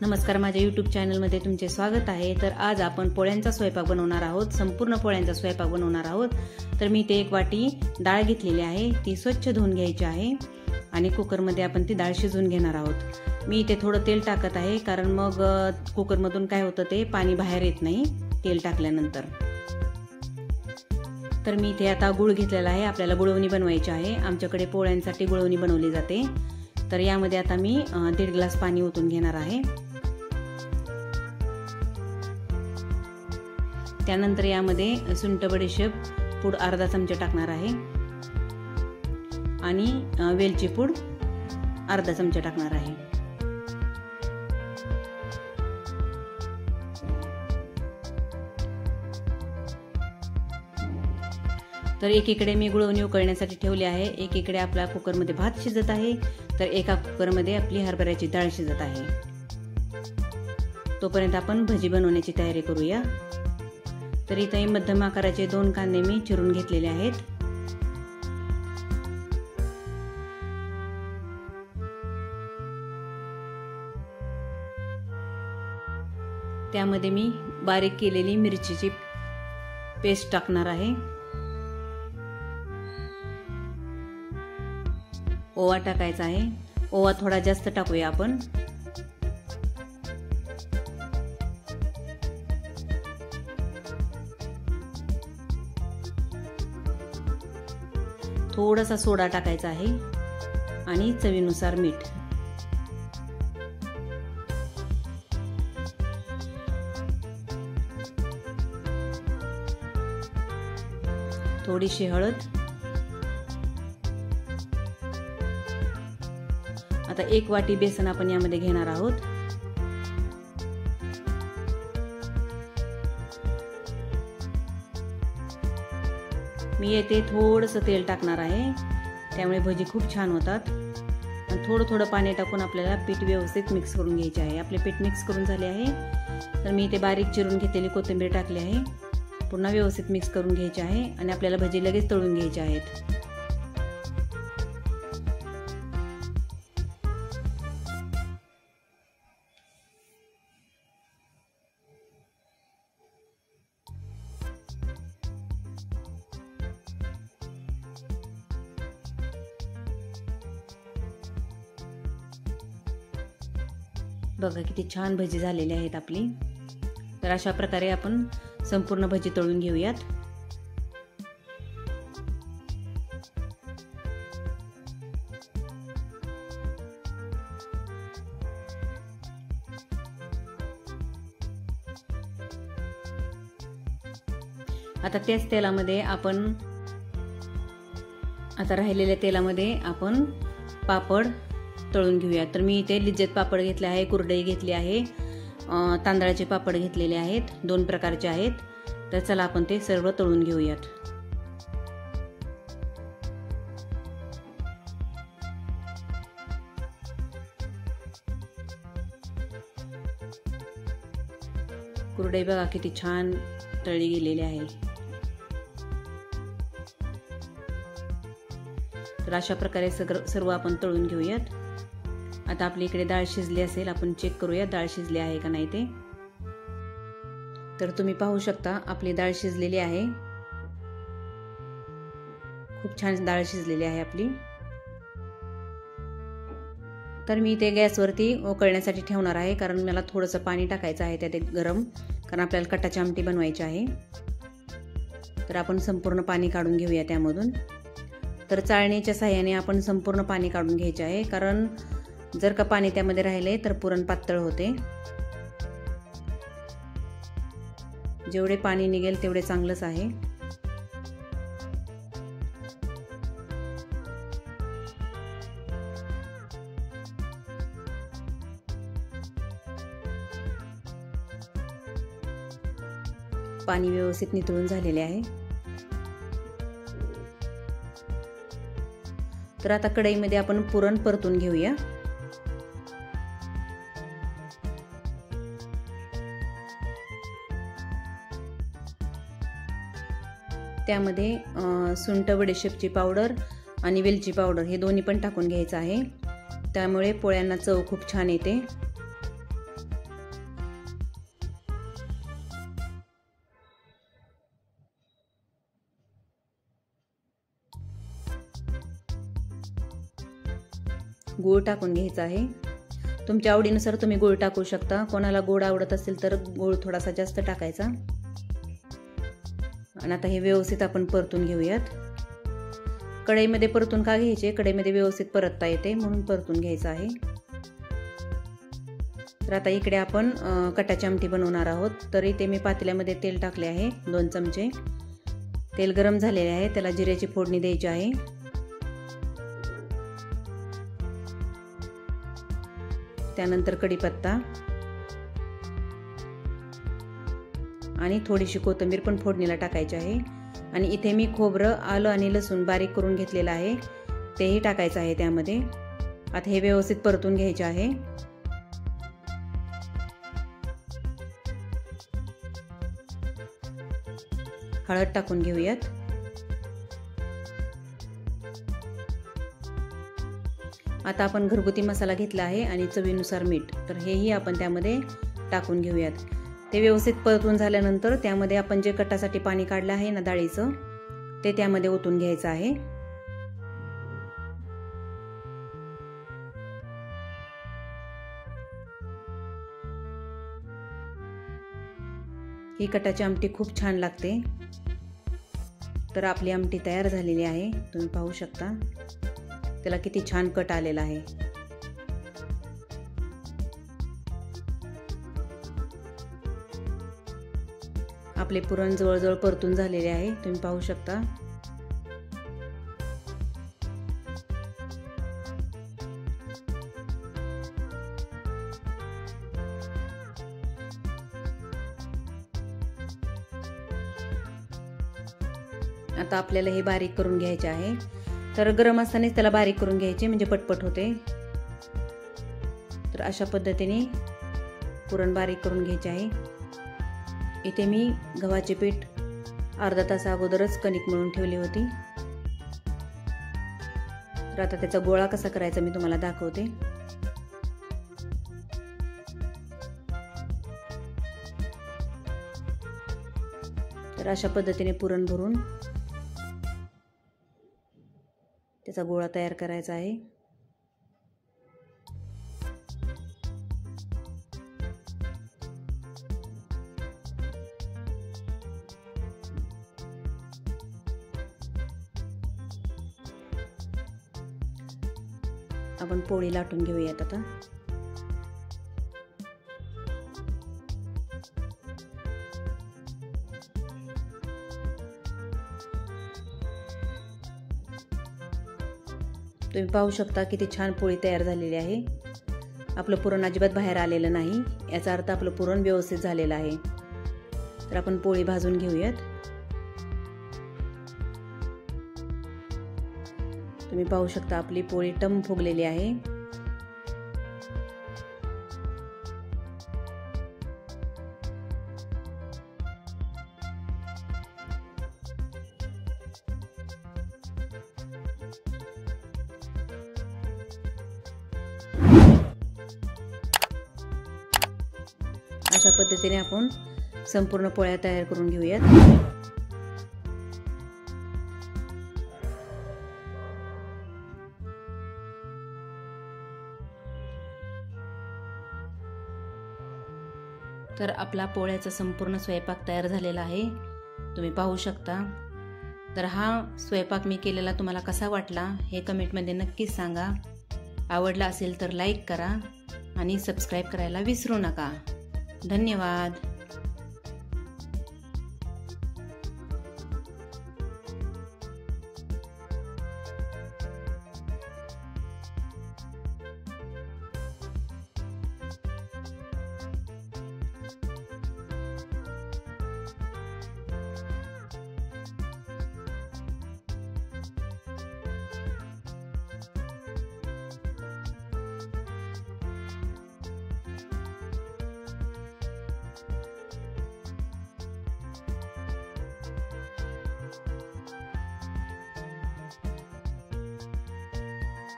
नमस्कार, माझ्या YouTube चॅनलमध्ये तुमचे स्वागत आहे। तर आज आपण पोळ्यांचा स्वयंपाक बनवणार आहोत। संपूर्ण पोळ्यांचा स्वयंपाक बनवणार आहोत। तर मी इथे एक वाटी डाळ घेतलेली आहे, ती स्वच्छ धुवून घ्यायची आहे आणि कुकरमध्ये आपण ती डाळ शिजवून घेणार आहोत। मी इथे थोडं तेल टाकत आहे, कारण मग कुकरमधून काय होतं ते पाणी बाहेर येत नाही तेल टाकल्यानंतर। तर मी इथे आता गूळ घेतलेला आहे, आपल्याला गुळवणी बनवायची आहे। आमच्याकडे पोळ्यांसाठी गुळवणी बनवली जाते। तर यामध्ये आता मी 1.5 ग्लास पाणी ओतून घेणार आहे। त्यानंतर यामध्ये सुंठ बडीशेप पूड अर्धा चमचा टाकणार आहे आणि वेलची पूड अर्धा चमचा टाकणार आहे। तर एकीकडे मी गुळवणी उकळण्यासाठी ठेवली आहे, एकीकडे आपला कुकरमध्ये भात शिजत आहे, तर एका कुकरमध्ये आपली हरभऱ्याची डाळ शिजत आहे। तोपर्यंत आपण भजी बनवण्याची तयारी करूया। तर इथे मध्यम आकाराचे 2 कांदे मी चिरून घेतलेले आहेत। त्यामध्ये मी बारीक केलेली मिरचीची पेस्ट टाकणार आहे। ओवा टाकायचा आहे, ओवा थोडा जास्त टाकूया आपण। थोडासा सोडा टाकायचा आहे आणि चवीनुसार मीठ। थोडीशी हळद। आता 1 वाटी बेसन आपण यामध्ये घेणार आहोत। मी येथे थोडंसं तेल टाकणार आहे, त्यामुळे भजी खूप छान होतात। आणि थोडं थोडं पाणी टाकून आपल्याला पीठ व्यवस्थित मिक्स करून घ्यायचे आहे। आपले पीठ मिक्स करून झाले आहे। तर मी इथे बारीक चिरून घेतलेली कोथिंबीर टाकली आहे। पुन्हा व्यवस्थित मिक्स करून घ्यायचे आहे आणि आपल्याला भजी लगेच तळून घ्यायचे आहेत। बघा किती छान भजी झालेली आहेत आपली। तर अशा प्रकारे आपण संपूर्ण भजी तळून घेऊयात। आता त्याच तेलामध्ये आपण राहिलेल्या तेलामध्ये आपण पापड तळून घेऊया। तर मी इथे लिज्जत पापड घेतले आहे, कुरडई घेतली आहे, तांदळाचे पापड घेतलेले आहेत, 2 प्रकारचे आहेत। तर चला आपण ते सर्व तळून घेऊयात। कुरडई बघा किती छान तळली गेलेली आहे। तर अशा प्रकारे सर्व आपण तळून घेऊयात। आता आपल्या इकडे डाळ शिजली असेल, आपण चेक करूया डाळ शिजली आहे का नाही ते। तर तुम्ही पाहू शकता आपली डाळ शिजलेली आहे, खूप छान डाळ शिजलेली आहे आपली। तर मी ते गॅसवरती उकळण्यासाठी ठेवणार आहे, कारण मला थोडंसं पाणी टाकायचं आहे त्यात गरम, कारण आपल्याला कटाची आमटी बनवायची आहे। तर आपण संपूर्ण पाणी काढून घेऊया त्यामधून। तर चाळणीच्या साहाय्याने आपण संपूर्ण पाणी काढून घ्यायचे आहे, कारण जर का पाणी त्यामध्ये राहिले तर पुरण पातळ होते। जेवढे पाणी निघेल तेवढे चांगलंच आहे। पाणी व्यवस्थित नितळून झालेले आहे। तर आता कढईमध्ये आपण पुरण परतून घेऊया। त्यामध्ये सुंठ बडीशेपची पावडर आणि वेलची पावडर हे दोन्ही पण टाकून घ्यायचं आहे, त्यामुळे पोळ्यांना चव खूप छान येते। गूळ टाकून घ्यायचा आहे। तुमच्या आवडीनुसार तुम्ही गूळ टाकू शकता। कोणाला गोड आवडत असेल तर गूळ थोडासा जास्त टाकायचा। आणि आता हे व्यवस्थित आपण परतून घेऊयात। कढईमध्ये परतून का घ्यायचे? कढईमध्ये व्यवस्थित परतता येते म्हणून परतून घ्यायचं आहे। तर आता इकडे आपण कटाची आमटी बनवणार आहोत। तर इथे मी पातेल्यामध्ये तेल टाकले आहे 2 चमचे। तेल गरम झालेले आहे, त्याला जिऱ्याची फोडणी द्यायची आहे। त्यानंतर कढीपत्ता आणि थोडीशी कोथिंबीर पण फोडणीला टाकायची आहे। आणि इथे मी खोबरं, आलं आणि लसूण बारीक करून घेतलेलं आहे, तेही टाकायचं आहे त्यामध्ये। आता हे व्यवस्थित परतून घ्यायचे आहे। हळद टाकून घेऊयात। आता आपण घरगुती मसाला घेतला आहे आणि चवीनुसार मीठ, तर हेही आपण त्यामध्ये टाकून घेऊयात। ते व्यवस्थित परतून झाल्यानंतर त्यामध्ये आपण जे कटासाठी पाणी काढलं आहे ना डाळीचं, ते त्यामध्ये ओतून घ्यायचं आहे। ही कटाची आमटी खूप छान लागते। तर आपली आमटी तयार झालेली आहे, तुम्ही पाहू शकता त्याला किती छान कट आलेला आहे। आपले पुरण जवळजवळ परतून झालेले आहे, तुम्ही पाहू शकता। आता आपल्याला हे बारीक करून घ्यायचे आहे। तर गरम असतानाच त्याला बारीक करून घ्यायचे म्हणजे पटपट होते। तर अशा पद्धतीने पुरण बारीक करून घ्यायचे आहे। इथे मी गव्हाचे पीठ अर्धा तास अगोदरच कणिक मळून ठेवली होती। तर आता त्याचा गोळा कसा करायचा मी तुम्हाला दाखवते। तर अशा पद्धतीने पुरण भरून त्याचा गोळा तयार करायचा आहे। आपण पोळी लाटून घेऊयात आता। तुम्ही पाहू शकता किती छान पोळी तयार झालेली आहे। आपलं पुरण अजिबात बाहेर आलेलं नाही, याचा अर्थ आपलं पुरण व्यवस्थित झालेलं आहे। तर आपण पोळी भाजून घेऊयात। तुम्ही पाहू शकता आपली पोळी टम फुगलेली आहे। अशा पद्धतीने आपण संपूर्ण पोळ्या तयार करून घेऊयात। तर आपला पोळ्याचा संपूर्ण स्वयंपाक तयार झालेला आहे, तुम्ही पाहू शकता। तर हा स्वयंपाक मी केलेला तुम्हाला कसा वाटला हे कमेंटमध्ये नक्कीच सांगा। आवडला असेल तर लाईक करा आणि सबस्क्राईब करायला विसरू नका। धन्यवाद।